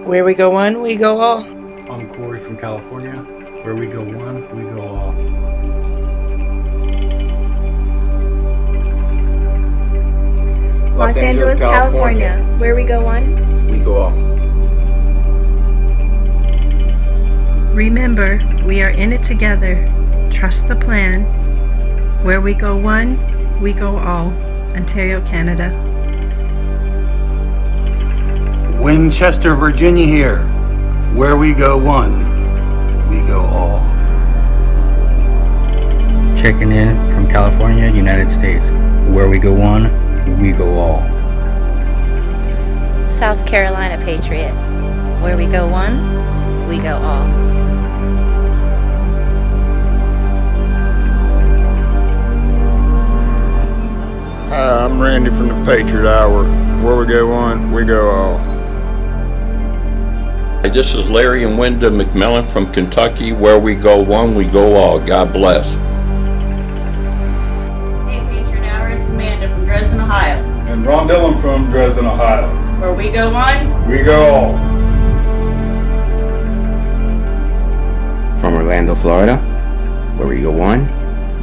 Where we go one, we go all. I'm Corey from California. Where we go one, we go all. Los Angeles, California. Where we go one, we go all. Remember, we are in it together. Trust the plan. Where we go one, we go all. Ontario, Canada. Winchester, Virginia here. Where we go one, we go all. Checking in from California, United States. Where we go one, we go all. South Carolina Patriot. Where we go one, we go all. Hi, I'm Randy from the Patriot Hour. Where we go one, we go all. Hey, this is Larry and Wenda McMillan from Kentucky. Where we go one, we go all. God bless. Hey, Patriot Hour, it's Amanda from Dresden, Ohio. And Ron Dillon from Dresden, Ohio. Where we go one, We go all. From Orlando, Florida. Where we go one,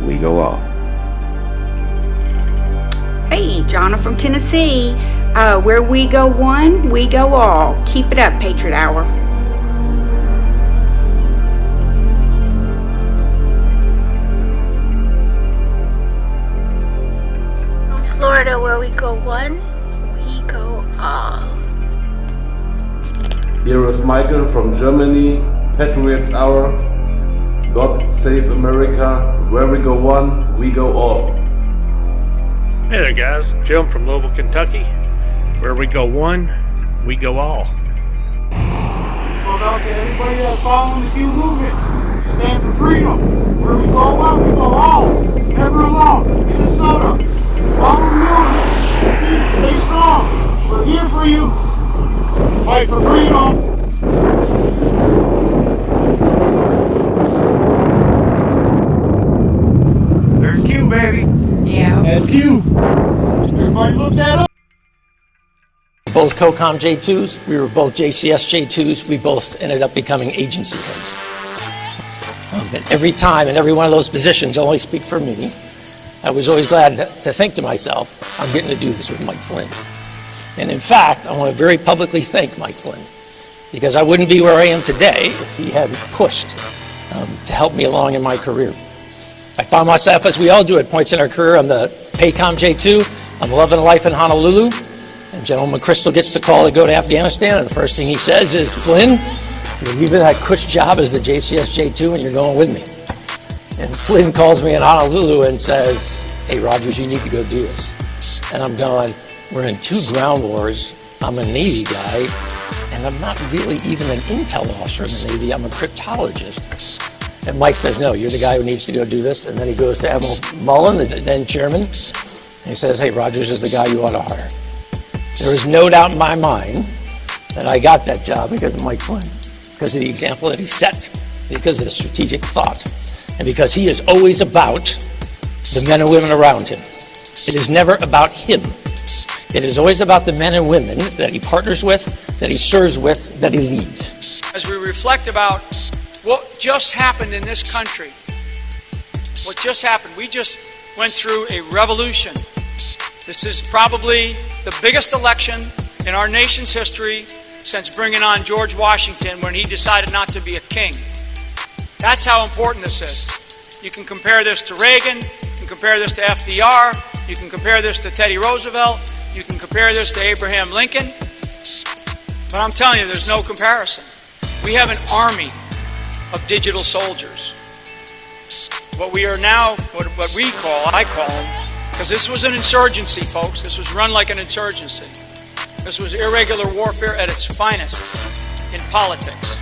we go all. Hey, Jonna from Tennessee. Where we go one, we go all. Keep it up, Patriot Hour. from Florida. Where we go one, we go all. Here is Michael from Germany. Patriots Hour. God save America. Where we go one, we go all. Hey there guys, Jim from Louisville, Kentucky. Where we go one, we go all. Goes out to everybody that's following the Q movement. Stand for freedom. Where we go one, we go all. Never alone. Minnesota. Follow the movement. Stay strong. We're here for you. Fight for freedom. There's Q, baby. Yeah. That's Q. Everybody look that up. Both COCOM J2s, we were both JCS J2s, we both ended up becoming agency heads. And every time in every one of those positions, only speak for me, I was always glad to think to myself, I'm getting to do this with Mike Flynn. And in fact, I want to very publicly thank Mike Flynn, because I wouldn't be where I am today if he hadn't pushed to help me along in my career. I found myself, as we all do at points in our career, I'm the PACOM J2, I'm loving life in Honolulu, and General McChrystal gets the call to go to Afghanistan, and the first thing he says is, Flynn, you're leaving that cush job as the JCS J2 and you're going with me. And Flynn calls me in Honolulu and says, hey Rogers, you need to go do this. And I'm going, we're in 2 ground wars, I'm a Navy guy, and I'm not really even an intel officer in the Navy, I'm a cryptologist. And Mike says, no, you're the guy who needs to go do this. And then he goes to Admiral Mullen, the then chairman, and he says, hey, Rogers is the guy you ought to hire. There is no doubt in my mind that I got that job because of Mike Flynn, because of the example that he set, because of the strategic thought, and because he is always about the men and women around him. It is never about him. It is always about the men and women that he partners with, that he serves with, that he leads. As we reflect about what just happened in this country, what just happened, we just went through a revolution. This is probably the biggest election in our nation's history since bringing on George Washington when he decided not to be a king. That's how important this is. You can compare this to Reagan, you can compare this to FDR, you can compare this to Teddy Roosevelt, you can compare this to Abraham Lincoln, but I'm telling you, there's no comparison. We have an army of digital soldiers. What we are now, what we call, I call them, because this was an insurgency, folks. This was run like an insurgency. This was irregular warfare at its finest in politics.